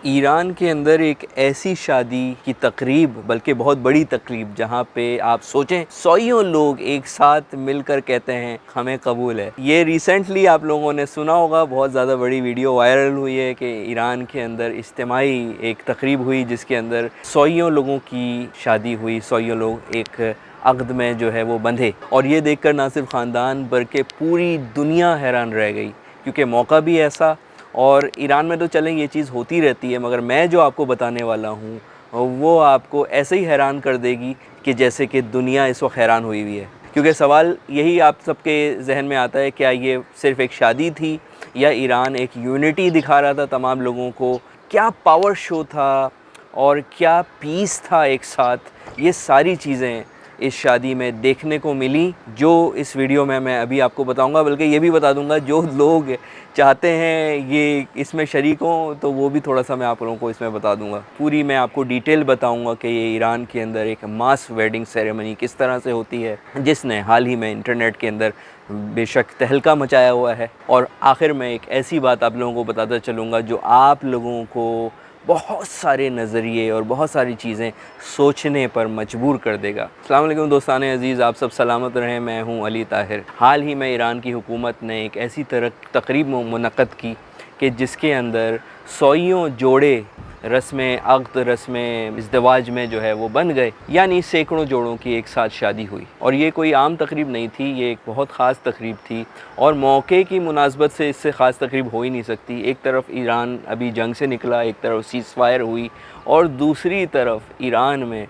Iran के अंदर एक ऐसी शादी की तकरीब, बल्कि बहुत बड़ी तकरीब, जहाँ पे आप सोचें सौयों लोग एक साथ मिलकर कहते हैं हमें कबूल है। ये रिसेंटली आप लोगों ने सुना होगा, बहुत ज़्यादा बड़ी वीडियो वायरल हुई है कि ईरान के अंदर इज्तिमाई एक तकरीब हुई जिसके अंदर सौयों लोगों की शादी हुई, सौयों लोग एक अक़द में जो है वो बंधे। और ये देखकर ना सिर्फ ख़ानदान बल्कि पूरी दुनिया हैरान रह गई, क्योंकि मौका भी ऐसा। और ईरान में तो चलें ये चीज़ होती रहती है, मगर मैं जो आपको बताने वाला हूँ वो आपको ऐसे ही हैरान कर देगी कि जैसे कि दुनिया इस वक्त हैरान हुई हुई है। क्योंकि सवाल यही आप सबके जहन में आता है, क्या ये सिर्फ़ एक शादी थी या ईरान एक यूनिटी दिखा रहा था तमाम लोगों को? क्या पावर शो था और क्या पीस था एक साथ? ये सारी चीज़ें इस शादी में देखने को मिली, जो इस वीडियो में मैं अभी आपको बताऊंगा। बल्कि ये भी बता दूंगा, जो लोग चाहते हैं ये इसमें शरीक हों तो वो भी थोड़ा सा मैं आप लोगों को इसमें बता दूंगा। पूरी मैं आपको डिटेल बताऊंगा कि ये ईरान के अंदर एक मास वेडिंग सेरेमनी किस तरह से होती है, जिसने हाल ही में इंटरनेट के अंदर बेशक तहलका मचाया हुआ है। और आखिर में एक ऐसी बात आप लोगों को बताता चलूँगा जो आप लोगों को बहुत सारे नज़रिए और बहुत सारी चीज़ें सोचने पर मजबूर कर देगा। अस्सलाम वालेकुम दोस्तान अज़ीज़, आप सब सलामत रहें। मैं हूं अली ताहिर। हाल ही में ईरान की हुकूमत ने एक ऐसी तकरीब मुनक़्क़द की कि जिसके अंदर सौयों जोड़े रस्में अक़्द, रस्में इज़्दिवाज में जो है वो बन गए, यानी सैकड़ों जोड़ों की एक साथ शादी हुई। और ये कोई आम तकरीब नहीं थी, ये एक बहुत ख़ास तकरीब थी और मौके की मुनासबत से इससे ख़ास तकरीब हो ही नहीं सकती। एक तरफ ईरान अभी जंग से निकला, एक तरफ सीज़फायर हुई और दूसरी तरफ ईरान में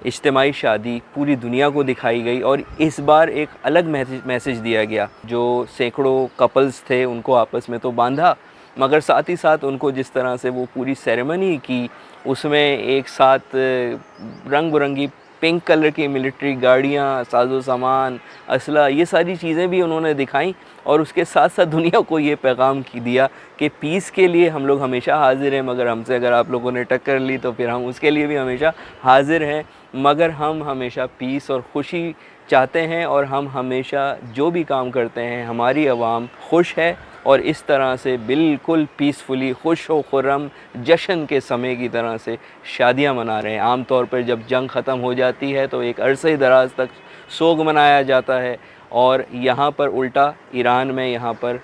इज्तिमाई शादी पूरी दुनिया को दिखाई गई। और इस बार एक अलग मैसेज दिया गया, जो सैकड़ों कपल्स थे उनको आपस में तो बांधा, मगर साथ ही साथ उनको जिस तरह से वो पूरी सेरेमनी की, उसमें एक साथ रंग बिरंगी पिंक कलर की मिलिट्री गाड़ियाँ, साजो सामान, असला, ये सारी चीज़ें भी उन्होंने दिखाई। और उसके साथ साथ दुनिया को ये पैगाम दिया कि पीस के लिए हम लोग हमेशा हाजिर हैं, मगर हमसे अगर आप लोगों ने टक्कर ली तो फिर हम उसके लिए भी हमेशा हाजिर हैं। मगर हम हमेशा पीस और ख़ुशी चाहते हैं और हम हमेशा जो भी काम करते हैं हमारी आवाम खुश है और इस तरह से बिल्कुल पीसफुली, खुश व खुर्रम जश्न के समय की तरह से शादियां मना रहे हैं। आम तौर पर जब जंग ख़त्म हो जाती है तो एक अरसे दराज तक सोग मनाया जाता है, और यहाँ पर उल्टा ईरान में यहाँ पर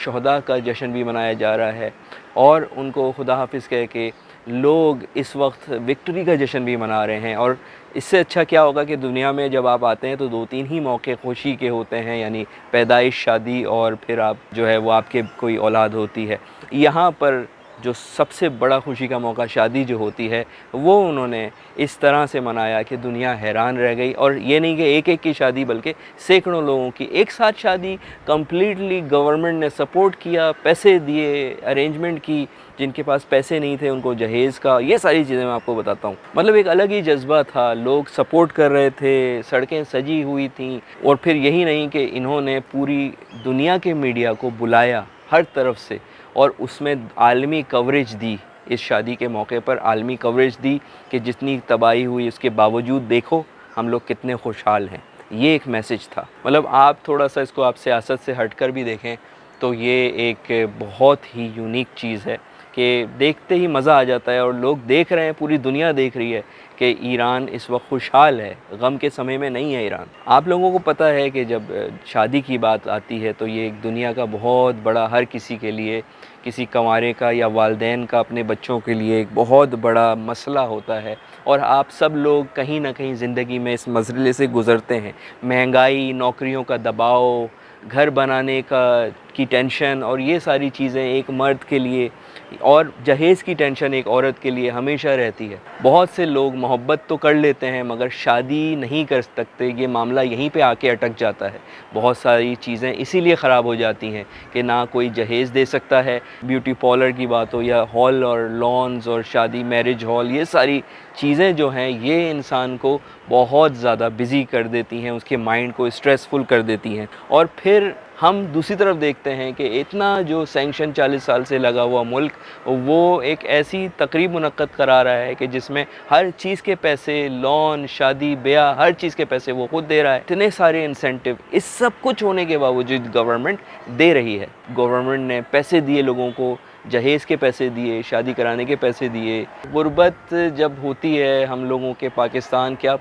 शहदा का जश्न भी मनाया जा रहा है और उनको खुदा हाफिज़ कह के लोग इस वक्त विक्ट्री का जश्न भी मना रहे हैं। और इससे अच्छा क्या होगा कि दुनिया में जब आप आते हैं तो दो तीन ही मौके खुशी के होते हैं, यानी पैदाइश, शादी और फिर आप जो है वो आपके कोई औलाद होती है। यहाँ पर जो सबसे बड़ा खुशी का मौका शादी जो होती है वो उन्होंने इस तरह से मनाया कि दुनिया हैरान रह गई। और ये नहीं कि एक एक की शादी, बल्कि सैकड़ों लोगों की एक साथ शादी, कम्प्लीटली गवर्नमेंट ने सपोर्ट किया, पैसे दिए, अरेंजमेंट की। जिनके पास पैसे नहीं थे उनको जहेज़ का, ये सारी चीज़ें मैं आपको बताता हूँ। मतलब एक अलग ही जज्बा था, लोग सपोर्ट कर रहे थे, सड़कें सजी हुई थीं। और फिर यही नहीं कि इन्होंने पूरी दुनिया के मीडिया को बुलाया हर तरफ से और उसमें आलमी कवरेज दी। इस शादी के मौके पर आलमी कवरेज दी कि जितनी तबाही हुई उसके बावजूद देखो हम लोग कितने खुशहाल हैं। ये एक मैसेज था। मतलब आप थोड़ा सा इसको आप सियासत से हटकर भी देखें तो ये एक बहुत ही यूनिक चीज़ है कि देखते ही मज़ा आ जाता है। और लोग देख रहे हैं, पूरी दुनिया देख रही है कि ईरान इस वक्त खुशहाल है, गम के समय में नहीं है ईरान। आप लोगों को पता है कि जब शादी की बात आती है तो ये एक दुनिया का बहुत बड़ा, हर किसी के लिए, किसी कंवारे का या वालदैन का अपने बच्चों के लिए एक बहुत बड़ा मसला होता है। और आप सब लोग कहीं ना कहीं ज़िंदगी में इस मसले से गुज़रते हैं। महंगाई, नौकरियों का दबाव, घर बनाने की टेंशन और ये सारी चीज़ें एक मर्द के लिए, और जहेज़ की टेंशन एक औरत के लिए हमेशा रहती है। बहुत से लोग मोहब्बत तो कर लेते हैं मगर शादी नहीं कर सकते, ये मामला यहीं पे आके अटक जाता है। बहुत सारी चीज़ें इसीलिए ख़राब हो जाती हैं कि ना कोई जहेज़ दे सकता है, ब्यूटी पार्लर की बात हो या हॉल और लॉन्स और शादी मैरिज हॉल, ये सारी चीज़ें जो हैं ये इंसान को बहुत ज़्यादा बिज़ी कर देती हैं, उसके माइंड को स्ट्रेसफुल कर देती हैं। और फिर हम दूसरी तरफ देखते हैं कि इतना जो सैंक्शन 40 साल से लगा हुआ मुल्क, वो एक ऐसी तकरीब मुनक्कद करा रहा है कि जिसमें हर चीज़ के पैसे, लोन, शादी ब्याह, हर चीज़ के पैसे वो खुद दे रहा है। इतने सारे इंसेंटिव, इस सब कुछ होने के बावजूद गवर्नमेंट दे रही है। गवर्नमेंट ने पैसे दिए लोगों को, जहेज़ के पैसे दिए, शादी कराने के पैसे दिए। गुर्बत जब होती है हम लोगों के पाकिस्तान, क्या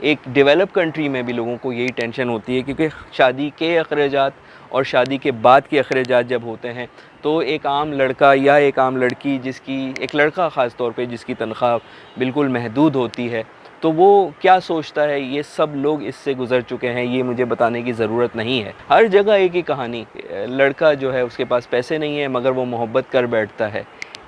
एक डेवलप कंट्री में भी लोगों को यही टेंशन होती है, क्योंकि शादी के अखराजात और शादी के बाद के अखराजात जब होते हैं तो एक आम लड़का या एक आम लड़की, जिसकी एक लड़का ख़ास तौर पे जिसकी तनख्वाह बिल्कुल महदूद होती है, तो वो क्या सोचता है, ये सब लोग इससे गुज़र चुके हैं, ये मुझे बताने की ज़रूरत नहीं है। हर जगह एक ही कहानी, लड़का जो है उसके पास पैसे नहीं है मगर वो मोहब्बत कर बैठता है।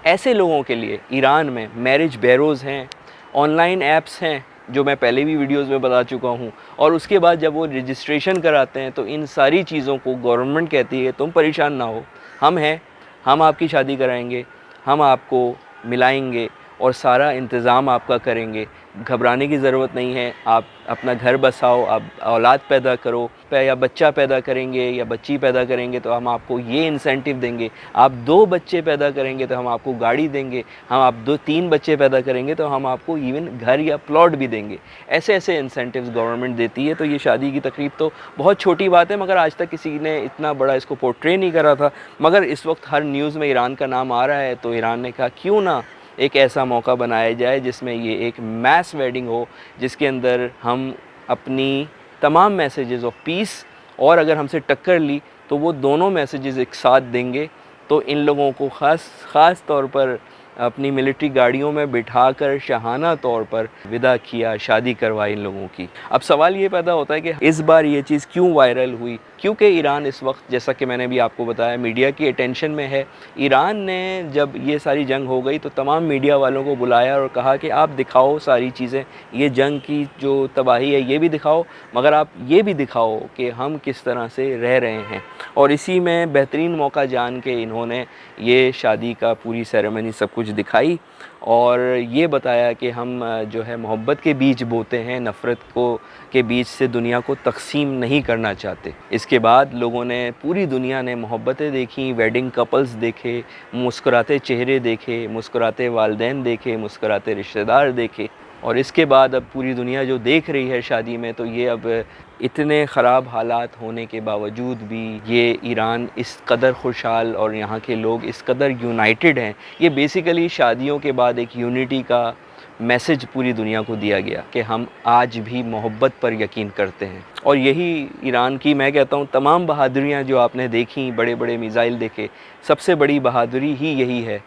ऐसे लोगों के लिए ईरान में मैरिज बैरोज़ हैं, ऑनलाइन ऐप्स हैं, जो मैं पहले भी वीडियोस में बता चुका हूँ, और उसके बाद जब वो रजिस्ट्रेशन कराते हैं तो इन सारी चीज़ों को गवर्नमेंट कहती है तुम परेशान ना हो, हम हैं, हम आपकी शादी कराएंगे, हम आपको मिलाएंगे और सारा इंतज़ाम आपका करेंगे, घबराने की ज़रूरत नहीं है, आप अपना घर बसाओ, आप औलाद पैदा करो, या बच्चा पैदा करेंगे या बच्ची पैदा करेंगे तो हम आपको ये इंसेंटिव देंगे, आप 2 बच्चे पैदा करेंगे तो हम आपको गाड़ी देंगे, हम आप 2-3 बच्चे पैदा करेंगे तो हम आपको इवन घर या प्लॉट भी देंगे। ऐसे ऐसे इंसेंटिव्स गवर्नमेंट देती है। तो ये शादी की तकरीब तो बहुत छोटी बात है, मगर आज तक किसी ने इतना बड़ा इसको पोर्ट्रे नहीं करा था, मगर इस वक्त हर न्यूज़ में ईरान का नाम आ रहा है, तो ईरान ने कहा क्यों ना एक ऐसा मौका बनाया जाए जिसमें ये एक मैस वेडिंग हो, जिसके अंदर हम अपनी तमाम मैसेजेस ऑफ पीस, और अगर हमसे टक्कर ली तो वो दोनों मैसेजेस एक साथ देंगे। तो इन लोगों को ख़ास तौर पर अपनी मिलिट्री गाड़ियों में बिठाकर शाहाना तौर पर विदा किया, शादी करवाई इन लोगों की। अब सवाल ये पैदा होता है कि इस बार ये चीज़ क्यों वायरल हुई, क्योंकि ईरान इस वक्त, जैसा कि मैंने भी आपको बताया, मीडिया की अटेंशन में है। ईरान ने जब ये सारी जंग हो गई तो तमाम मीडिया वालों को बुलाया और कहा कि आप दिखाओ सारी चीज़ें, ये जंग की जो तबाही है ये भी दिखाओ, मगर आप ये भी दिखाओ कि हम किस तरह से रह रहे हैं। और इसी में बेहतरीन मौका जान के इन्होंने ये शादी का पूरी सेरेमनी सब कुछ दिखाई और ये बताया कि हम जो है मोहब्बत के बीज बोते हैं, नफ़रत को के बीच से दुनिया को तकसीम नहीं करना चाहते। इसके बाद लोगों ने, पूरी दुनिया ने मोहब्बतें देखी, वेडिंग कपल्स देखे, मुस्कुराते चेहरे देखे, मुस्कुराते वालिदैन देखे, मुस्कुराते रिश्तेदार देखे। और इसके बाद अब पूरी दुनिया जो देख रही है शादी में, तो ये अब इतने ख़राब हालात होने के बावजूद भी ये ईरान इस कदर खुशहाल और यहाँ के लोग इस कदर यूनाइटेड हैं। ये बेसिकली शादियों के बाद एक यूनिटी का मैसेज पूरी दुनिया को दिया गया कि हम आज भी मोहब्बत पर यकीन करते हैं। और यही ईरान की, मैं कहता हूँ, तमाम बहादुरियाँ जो आपने देखी, बड़े बड़े मिसाइल देखे, सबसे बड़ी बहादुरी ही यही है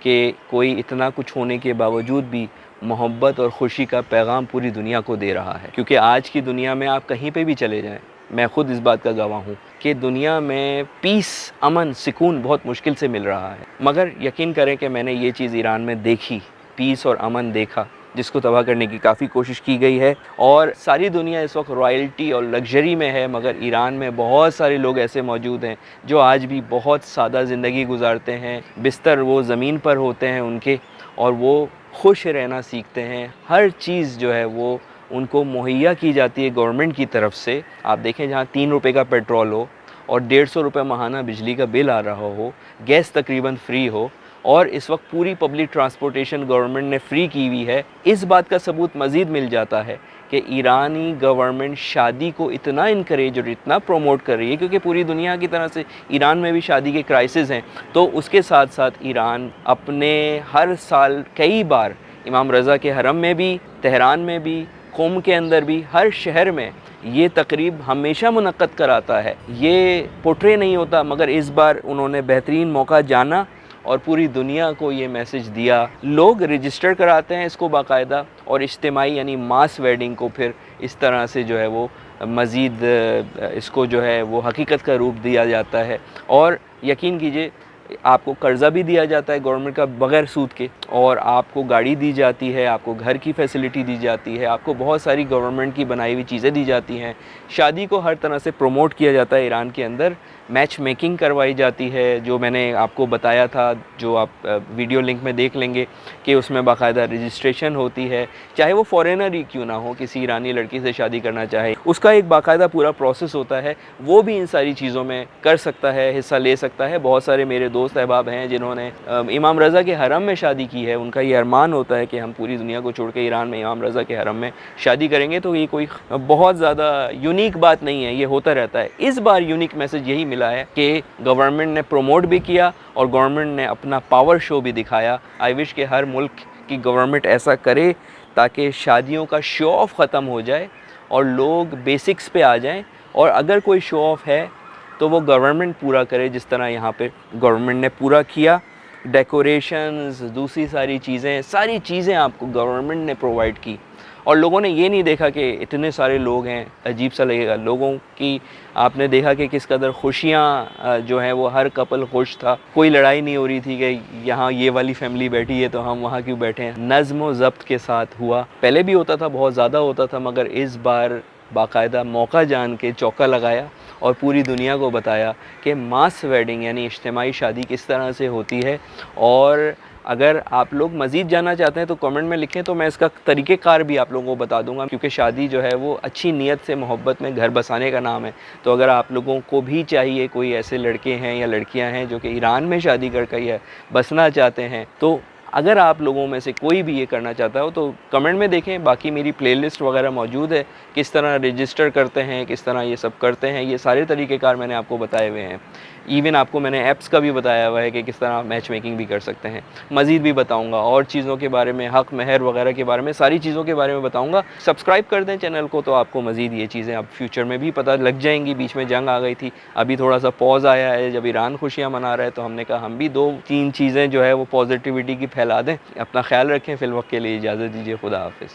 कि कोई इतना कुछ होने के बावजूद भी मोहब्बत और ख़ुशी का पैगाम पूरी दुनिया को दे रहा है। क्योंकि आज की दुनिया में आप कहीं पे भी चले जाएं, मैं ख़ुद इस बात का गवाह हूँ कि दुनिया में पीस, अमन, सुकून बहुत मुश्किल से मिल रहा है। मगर यकीन करें कि मैंने ये चीज़ ईरान में देखी, पीस और अमन देखा, जिसको तबाह करने की काफ़ी कोशिश की गई है। और सारी दुनिया इस वक्त रॉयल्टी और लग्जरी में है, मगर ईरान में बहुत सारे लोग ऐसे मौजूद हैं जो आज भी बहुत सादा ज़िंदगी गुजारते हैं, बिस्तर वो ज़मीन पर होते हैं उनके, और वो खुश रहना सीखते हैं। हर चीज़ जो है वो उनको मुहैया की जाती है गवर्नमेंट की तरफ से। आप देखें, जहाँ 3 रुपए का पेट्रोल हो और 150 रुपये माहाना बिजली का बिल आ रहा हो, गैस तकरीबन फ्री हो, और इस वक्त पूरी पब्लिक ट्रांसपोर्टेशन गवर्नमेंट ने फ्री की हुई है। इस बात का सबूत मज़ीद मिल जाता है कि ईरानी गवर्नमेंट शादी को इतना इनकरेज और इतना प्रमोट कर रही है, क्योंकि पूरी दुनिया की तरह से ईरान में भी शादी के क्राइसिस हैं। तो उसके साथ साथ ईरान अपने हर साल कई बार इमाम रज़ा के हरम में भी, तेहरान में भी, क़ुम के अंदर भी, हर शहर में ये तकरीब हमेशा मुनक्कद कराता है। ये पोर्ट्रे नहीं होता, मगर इस बार उन्होंने बेहतरीन मौका जाना और पूरी दुनिया को ये मैसेज दिया। लोग रजिस्टर कराते हैं इसको बाकायदा, और इज्तिमाई यानी मास वेडिंग को फिर इस तरह से जो है वो मज़ीद इसको जो है वो हकीकत का रूप दिया जाता है। और यकीन कीजिए, आपको कर्ज़ा भी दिया जाता है गवर्नमेंट का बग़ैर सूद के, और आपको गाड़ी दी जाती है, आपको घर की फैसिलिटी दी जाती है, आपको बहुत सारी गवर्नमेंट की बनाई हुई चीज़ें दी जाती हैं। शादी को हर तरह से प्रमोट किया जाता है ईरान के अंदर। मैच मेकिंग करवाई जाती है, जो मैंने आपको बताया था, जो आप वीडियो लिंक में देख लेंगे कि उसमें बाकायदा रजिस्ट्रेशन होती है। चाहे वो फॉरेनर ही क्यों ना हो, किसी ईरानी लड़की से शादी करना चाहे, उसका एक बाकायदा पूरा प्रोसेस होता है, वो भी इन सारी चीज़ों में कर सकता है, हिस्सा ले सकता है। बहुत सारे मेरे दोस्त अहबाब हैं जिन्होंने इमाम रज़ा के हरम में शादी की है। उनका ये अरमान होता है कि हम पूरी दुनिया को छोड़ के ईरान में इमाम रज़ा के हरम में शादी करेंगे। तो ये कोई बहुत ज़्यादा यूनिक बात नहीं है, ये होता रहता है। इस बार यूनिक मैसेज यही मिला है कि गवर्नमेंट ने प्रमोट भी किया और गवर्नमेंट ने अपना पावर शो भी दिखाया। आई विश कि हर मुल्क की गवर्नमेंट ऐसा करे ताकि शादियों का शो ऑफ ख़त्म हो जाए और लोग बेसिक्स पे आ जाएं, और अगर कोई शो ऑफ है तो वो गवर्नमेंट पूरा करे, जिस तरह यहाँ पे गवर्नमेंट ने पूरा किया। डेकोरेशंस, दूसरी सारी चीज़ें आपको गवर्नमेंट ने प्रोवाइड की, और लोगों ने ये नहीं देखा कि इतने सारे लोग हैं। अजीब सा लगेगा लोगों की, आपने देखा कि किस कदर खुशियाँ जो हैं वो हर कपल खुश था, कोई लड़ाई नहीं हो रही थी कि यहाँ ये वाली फैमिली बैठी है तो हम वहाँ क्यों बैठे हैं। नज़्म व ज़ब्त के साथ हुआ, पहले भी होता था, बहुत ज़्यादा होता था, मगर इस बार बाकायदा मौका जान के चौका लगाया और पूरी दुनिया को बताया कि मास वेडिंग यानी इज्तिमाई शादी किस तरह से होती है। और अगर आप लोग मज़ीद जानना चाहते हैं तो कमेंट में लिखें, तो मैं इसका तरीक़ेकार भी आप लोगों को बता दूंगा, क्योंकि शादी जो है वो अच्छी नीयत से मोहब्बत में घर बसाने का नाम है। तो अगर आप लोगों को भी चाहिए, कोई ऐसे लड़के हैं या लड़कियां हैं जो कि ईरान में शादी करके या बसना चाहते हैं, तो अगर आप लोगों में से कोई भी ये करना चाहता हो तो कमेंट में देखें। बाकी मेरी प्लेलिस्ट वगैरह मौजूद है, किस तरह रजिस्टर करते हैं, किस तरह ये सब करते हैं, ये सारे तरीक़ेकार मैंने आपको बताए हुए हैं। इवन आपको मैंने ऐप्स का भी बताया हुआ है कि किस तरह मैच मेकिंग भी कर सकते हैं। मज़ीद भी बताऊंगा और चीज़ों के बारे में, हक़ महर वगैरह के बारे में, सारी चीज़ों के बारे में बताऊंगा। सब्सक्राइब कर दें चैनल को, तो आपको मज़ीद ये चीज़ें अब फ्यूचर में भी पता लग जाएंगी। बीच में जंग आ गई थी, अभी थोड़ा सा पॉज आया है, जब ईरान खुशियाँ मना रहा है तो हमने कहा हम भी 2-3 चीज़ें जो है वो पॉजिटिविटी की फैला दें। अपना ख्याल रखें, फ़िलवक्त के लिए इजाज़त दीजिए। खुदा हाफ़िज़।